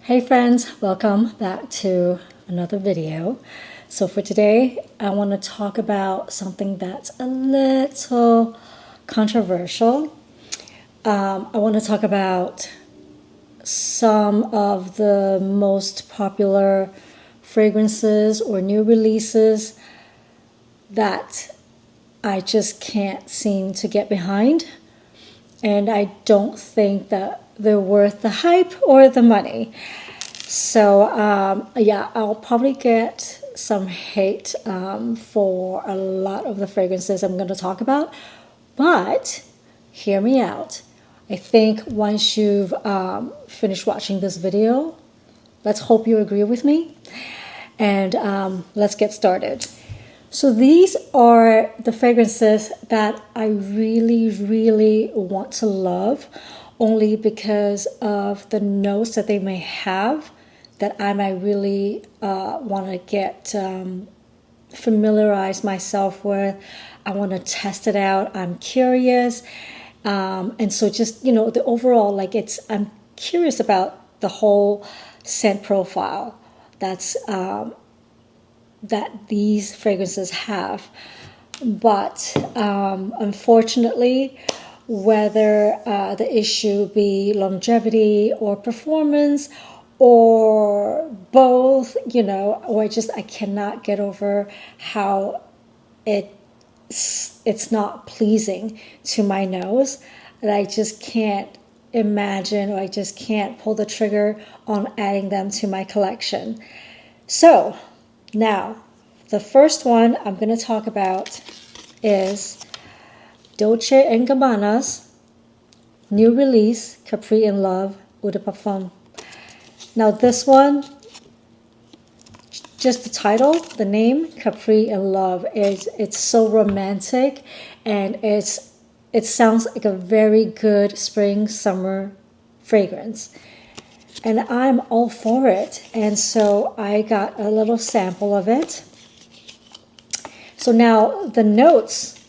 Hey friends, welcome back to another video. So for today, I want to talk about something that's a little controversial. I want to talk about some of the most popular fragrances or new releases that I just can't seem to get behind. And I don't think that they're worth the hype or the money. So yeah, I'll probably get some hate for a lot of the fragrances I'm going to talk about. But hear me out. I think once you've finished watching this video, let's hope you agree with me. And let's get started. So these are the fragrances that I really want to love, only because of the notes that they may have that I might really want to get familiarize myself with. I want to test it out. I'm curious. And so just, the overall, I'm curious about the whole scent profile that's that these fragrances have. But unfortunately, whether the issue be longevity or performance or both, or I cannot get over how it's not pleasing to my nose, that I just can't imagine, or I just can't pull the trigger on adding them to my collection. So now, the first one I'm going to talk about is Dolce & Gabbana's new release, Capri in Love Eau de Parfum. Now this one, just the title, the name, Capri in Love, it's so romantic, and it sounds like a very good spring, summer fragrance. And I'm all for it. And so I got a little sample of it. So now the notes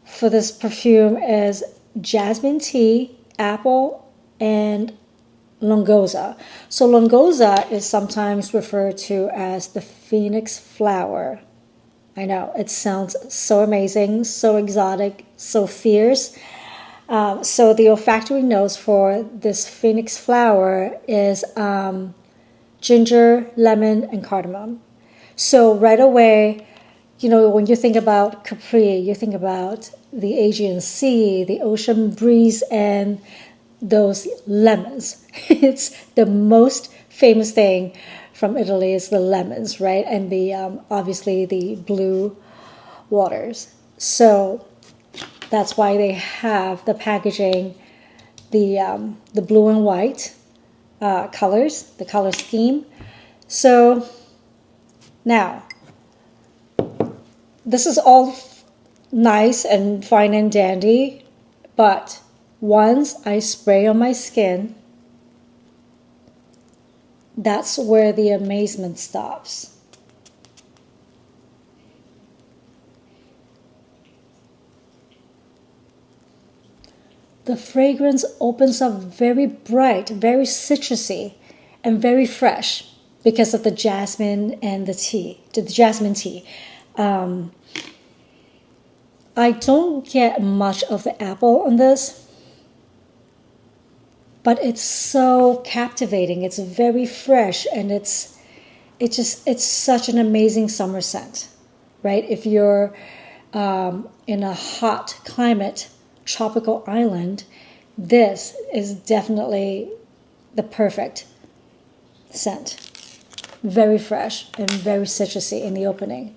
for this perfume is jasmine tea, apple, and longoza. So longoza is sometimes referred to as the phoenix flower. I know, it sounds so amazing, so exotic, so fierce. So the olfactory notes for this phoenix flower is ginger, lemon, and cardamom. So right away, when you think about Capri, you think about the Aegean Sea, the ocean breeze, and those lemons. It's the most famous thing from Italy is the lemons, right? And the obviously the blue waters. So that's why they have the packaging, the blue and white colors, the color scheme. So now, this is all nice and fine and dandy, but once I spray on my skin, that's where the amazement stops. The fragrance opens up very bright, very citrusy, and very fresh because of the jasmine and the jasmine tea. I don't get much of the apple on this, but it's so captivating. It's very fresh, and it's such an amazing summer scent, right? If you're in a hot climate, tropical island, this is definitely the perfect scent. Very fresh and very citrusy in the opening.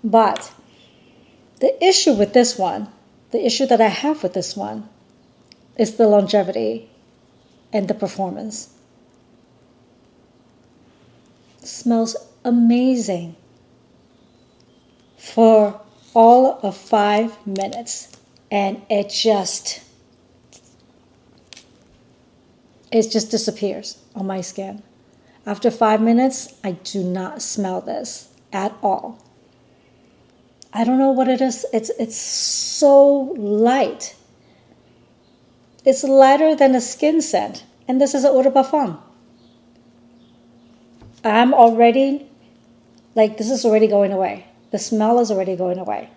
But the issue with this one, the issue that I have with this one, is the longevity and the performance. It smells amazing for all of 5 minutes, and it just disappears on my skin. After 5 minutes, I do not smell this at all. I don't know what it is. It's so light. It's lighter than a skin scent. And this is an eau de parfum. I'm already, like, this is already going away. The smell is already going away.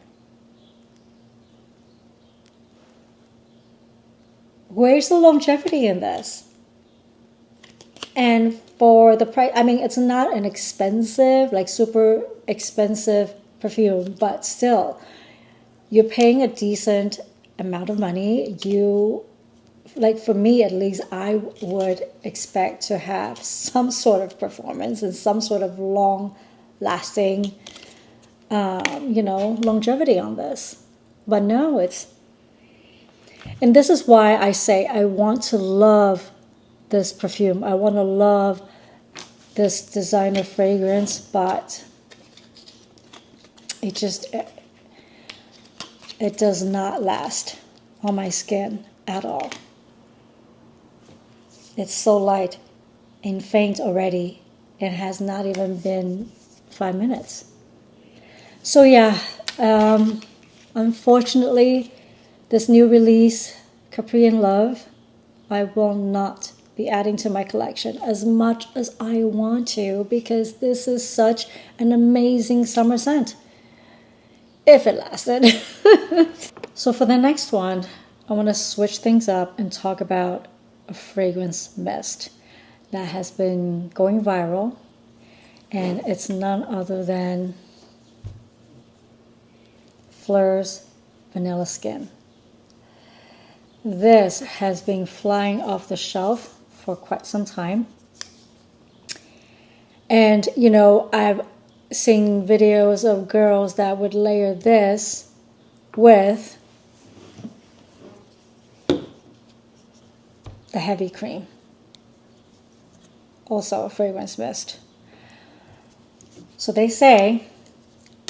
Where's the longevity in this? And for the price, I mean, it's not an expensive, like super expensive perfume, but still, you're paying a decent amount of money. You, like for me at least, I would expect to have some sort of performance and some sort of long lasting, longevity on this. But no, and this is why I say I want to love this perfume. I want to love this designer fragrance, but it does not last on my skin at all. It's so light and faint already. It has not even been 5 minutes. So yeah, unfortunately, this new release, Capri in Love, I will not be adding to my collection as much as I want to, because this is such an amazing summer scent. If it lasted. So for the next one, I want to switch things up and talk about a fragrance mist that has been going viral, and it's none other than Phlur's Vanilla Skin. This has been flying off the shelf for quite some time. And, I've seen videos of girls that would layer this with the heavy cream. Also a fragrance mist. So they say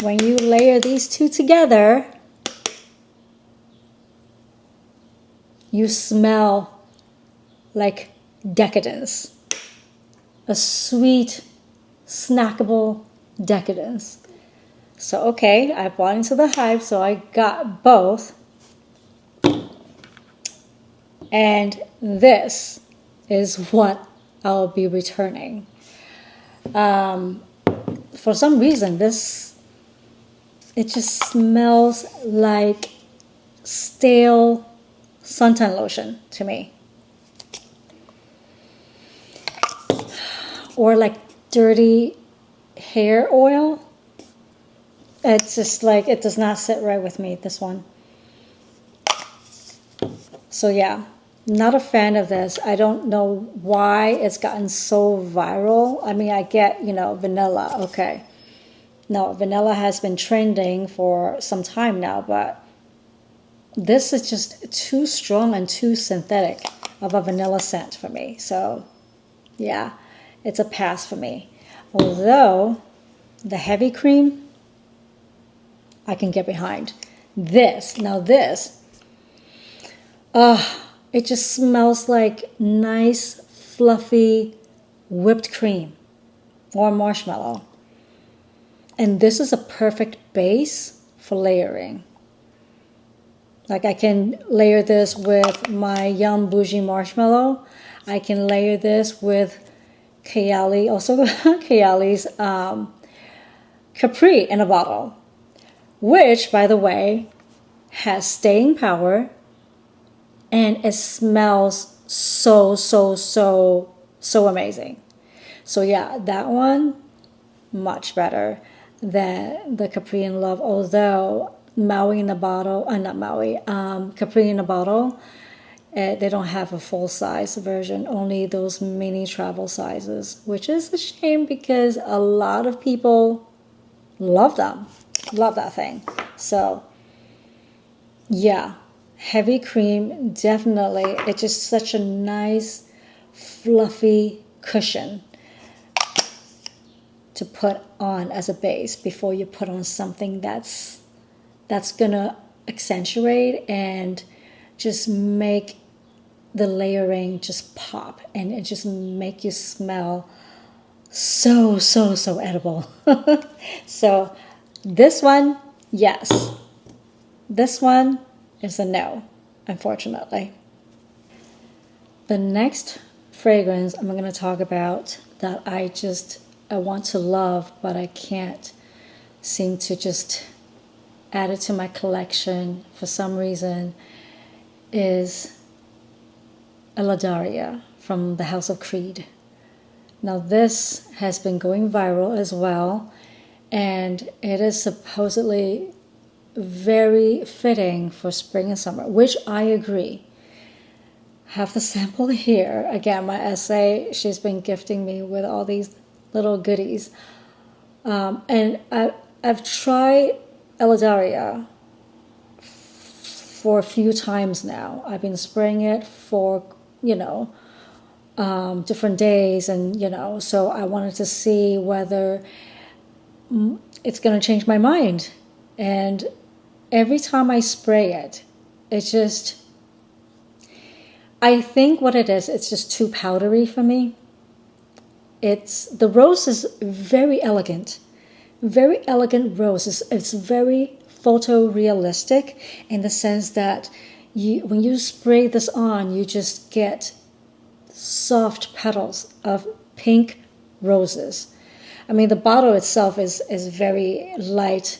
when you layer these two together, you smell like decadence. A sweet, snackable decadence. So okay, I bought into the hype, so I got both. And this is what I'll be returning. For some reason, it just smells like stale suntan lotion to me. Or like dirty hair oil. It's just like, it does not sit right with me, this one. So yeah, not a fan of this. I don't know why it's gotten so viral. I mean, I get, vanilla, okay. No, vanilla has been trending for some time now, but this is just too strong and too synthetic of a vanilla scent for me. So yeah, it's a pass for me. Although the heavy cream, I can get behind. This, it just smells like nice, fluffy whipped cream or marshmallow. And this is a perfect base for layering. Like I can layer this with my Yum Bougie marshmallow. I can layer this with Kayali, also Kayali's Capri in a bottle, which, by the way, has staying power, and it smells so amazing. So yeah, that one, much better than the Capri in Love, although Maui in a bottle, not Maui, Capri in a bottle, they don't have a full-size version, only those mini travel sizes, which is a shame because a lot of people love them, love that thing. So yeah, heavy cream, definitely. It's just such a nice, fluffy cushion to put on as a base before you put on something that's gonna accentuate and just make the layering just pop, and it just make you smell so edible. So this one, yes. This one is a no, unfortunately. The next fragrance I'm going to talk about that I just I want to love, but I can't seem to just add it to my collection for some reason, is Eladaria from the House of Creed. Now this has been going viral as well, and it is supposedly very fitting for spring and summer, which I agree. Have the sample here. Again, my essay, she's been gifting me with all these little goodies. And I've tried Eladaria for a few times now. I've been spraying it for, different days, and, so I wanted to see whether it's going to change my mind. And every time I spray it, it's just, I think what it is, it's just too powdery for me. The rose is very elegant rose. It's very photorealistic in the sense that when you spray this on, you just get soft petals of pink roses. I mean, the bottle itself is very light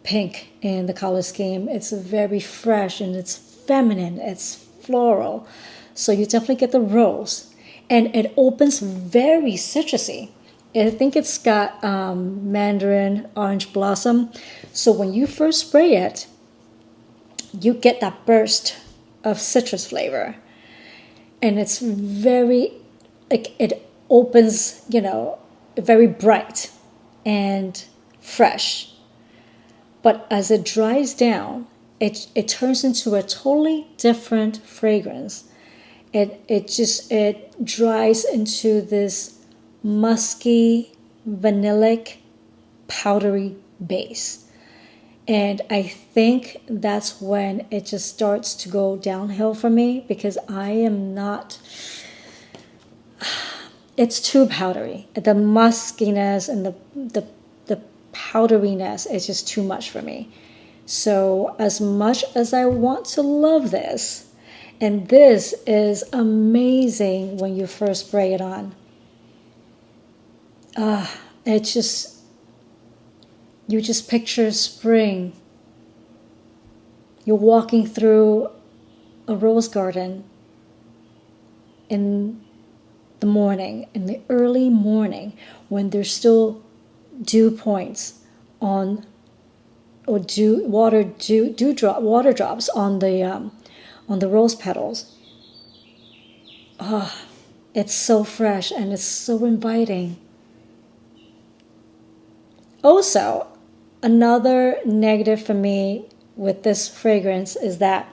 pink in the color scheme. It's very fresh and it's feminine. It's floral. So you definitely get the rose. And it opens very citrusy. I think it's got mandarin orange blossom. So when you first spray it, you get that burst of citrus flavor. And it's very, it opens, very bright and fresh. But as it dries down, it turns into a totally different fragrance. It dries into this musky, vanillic, powdery base. And I think that's when it just starts to go downhill for me, because I am not, it's too powdery. The muskiness and the powderiness is just too much for me. So as much as I want to love this, and this is amazing when you first spray it on, it's just, you just picture spring. You're walking through a rose garden in the morning, in the early morning, when there's still dew points on, or water drops on the rose petals. It's so fresh and it's so inviting. Also, another negative for me with this fragrance is that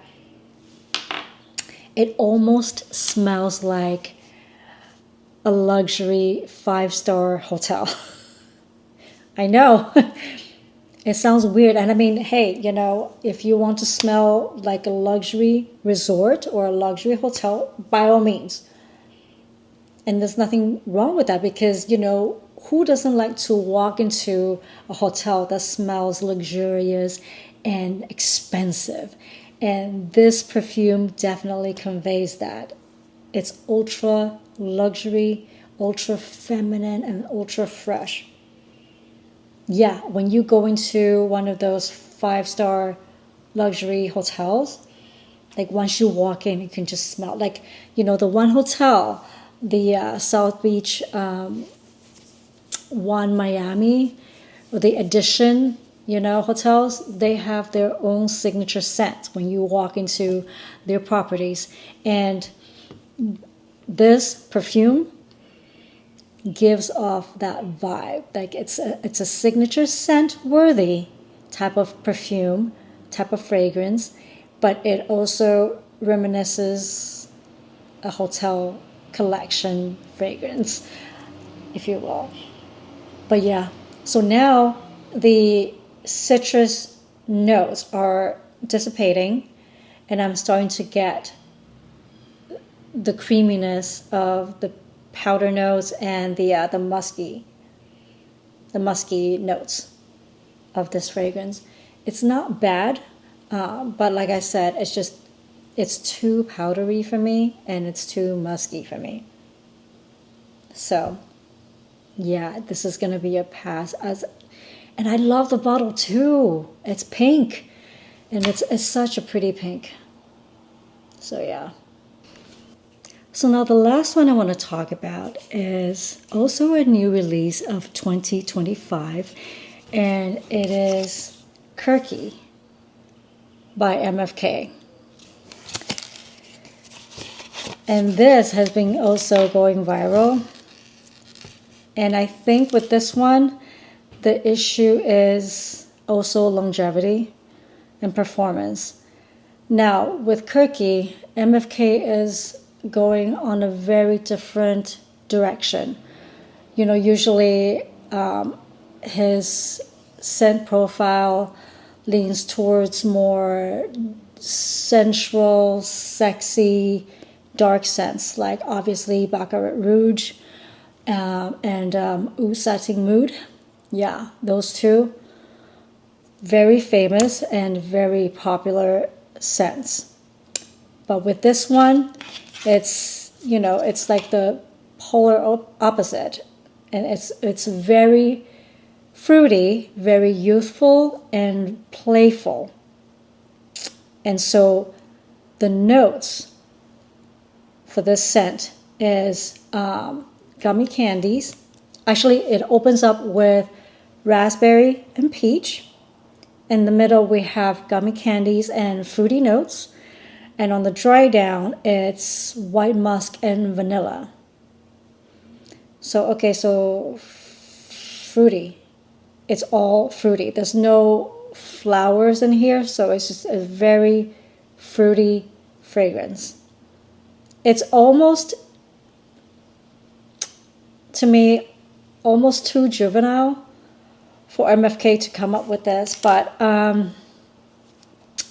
it almost smells like a luxury 5-star hotel. I know. It sounds weird. And I mean, hey, if you want to smell like a luxury resort or a luxury hotel, by all means. And there's nothing wrong with that, because, who doesn't like to walk into a hotel that smells luxurious and expensive? And this perfume definitely conveys that. It's ultra luxury, ultra feminine, and ultra fresh. Yeah, when you go into one of those 5-star luxury hotels, like once you walk in, you can just smell, like, the one hotel, the South Beach One Miami, or the Edition, hotels, they have their own signature scent when you walk into their properties. And this perfume gives off that vibe. Like it's a signature scent worthy type of perfume, type of fragrance, but it also reminisces a hotel collection fragrance, if you will. But yeah, so now the citrus notes are dissipating and I'm starting to get the creaminess of the powder notes and the musky notes of this fragrance. It's not bad, but like I said, it's too powdery for me and it's too musky for me. So Yeah, this is going to be a pass. And I love the bottle too. It's pink. And it's such a pretty pink. So yeah. So now the last one I want to talk about is also a new release of 2025. And it is Kirky by MFK. And this has been also going viral. And I think with this one, the issue is also longevity and performance. Now, with Kirky, MFK is going on a very different direction. You know, usually his scent profile leans towards more sensual, sexy, dark scents, like obviously Baccarat Rouge and Eau Satin Mood. Yeah, those two. Very famous and very popular scents. But with this one, it's, you know, it's like the polar opposite. And it's very fruity, very youthful and playful. And so the notes for this scent is gummy candies. Actually, it opens up with raspberry and peach. In the middle, we have gummy candies and fruity notes. And on the dry down, it's white musk and vanilla. So, okay, so fruity. It's all fruity. There's no flowers in here, so it's just a very fruity fragrance. It's almost, to me, almost too juvenile for MFK to come up with this, but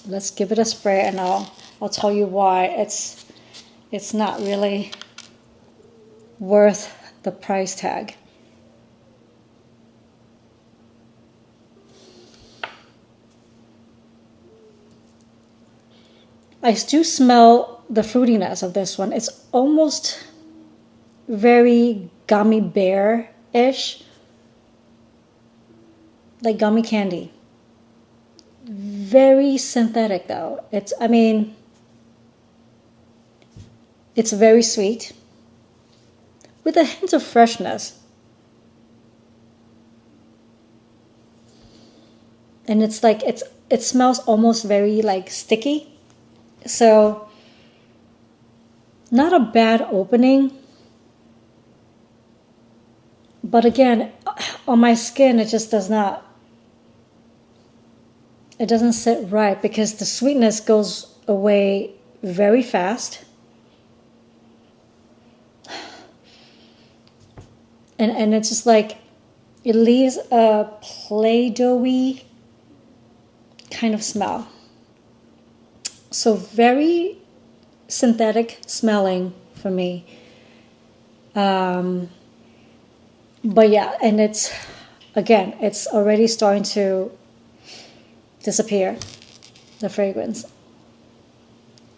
let's give it a spray and I'll tell you why it's not really worth the price tag. I do smell the fruitiness of this one. It's almost very gummy bear-ish, like gummy candy. Very synthetic though. It's very sweet with a hint of freshness. And it's like it smells almost very like sticky. So not a bad opening. But again, on my skin it just doesn't sit right because the sweetness goes away very fast. And it's just like, it leaves a Play-Doh-y kind of smell. So very synthetic smelling for me. But yeah, and it's already starting to disappear, the fragrance.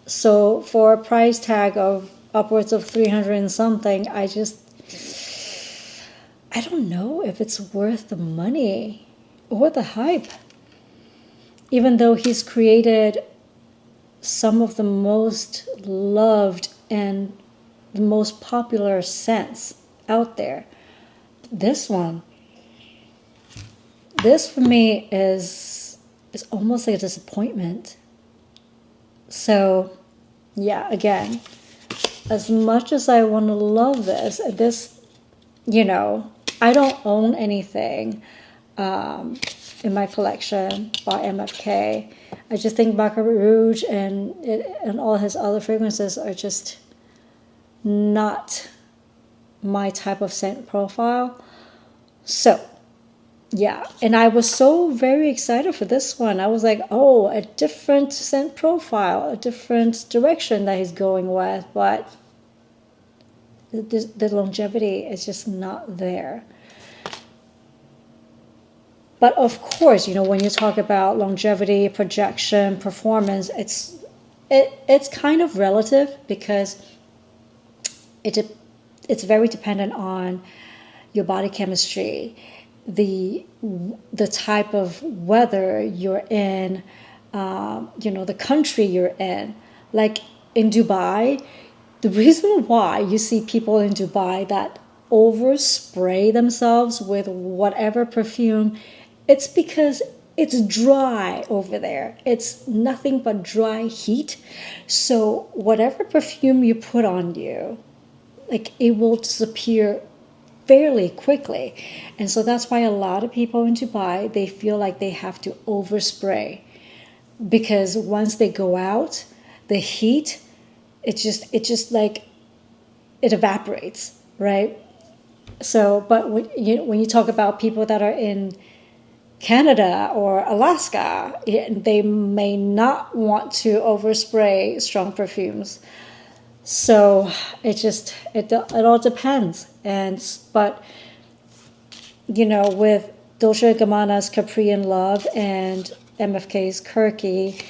So for a price tag of upwards of 300 and something, I don't know if it's worth the money or the hype. Even though he's created some of the most loved and the most popular scents out there, this for me is almost like a disappointment. So yeah, again, as much as I want to love this, you know, I don't own anything in my collection by MFK. I just think Baccarat Rouge and all his other fragrances are just not my type of scent profile. So yeah, and I was so very excited for this one. I was like, oh, a different scent profile, a different direction that he's going with, but the longevity is just not there. But of course, you know, when you talk about longevity, projection, performance, it's kind of relative because it's very dependent on your body chemistry, the type of weather you're in, the country you're in. Like in Dubai, the reason why you see people in Dubai that overspray themselves with whatever perfume, it's because it's dry over there. It's nothing but dry heat. So whatever perfume you put on you, like it will disappear fairly quickly. And so that's why a lot of people in Dubai, they feel like they have to overspray, because once they go out, the heat, it just like it evaporates, right? So, but when you talk about people that are in Canada or Alaska, they may not want to overspray strong perfumes. So it all depends. But with Dolce Gabbana's Capri in Love and MFK's Kurky,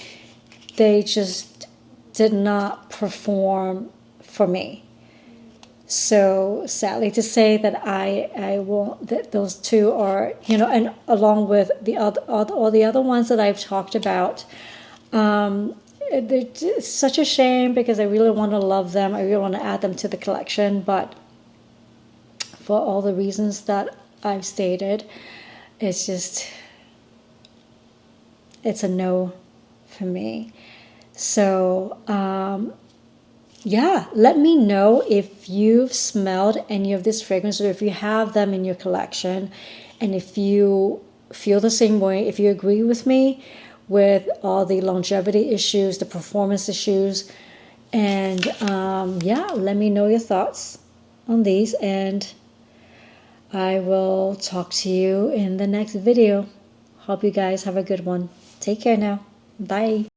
they just did not perform for me. So sadly to say that I won't, that those two are, and along with all the other ones that I've talked about, it's such a shame because I really want to love them. I really want to add them to the collection, but for all the reasons that I've stated, it's a no for me. So, yeah, let me know if you've smelled any of this fragrance, or if you have them in your collection, and if you feel the same way, if you agree with me with all the longevity issues, the performance issues, and yeah, let me know your thoughts on these, and I will talk to you in the next video. Hope you guys have a good one. Take care now. Bye.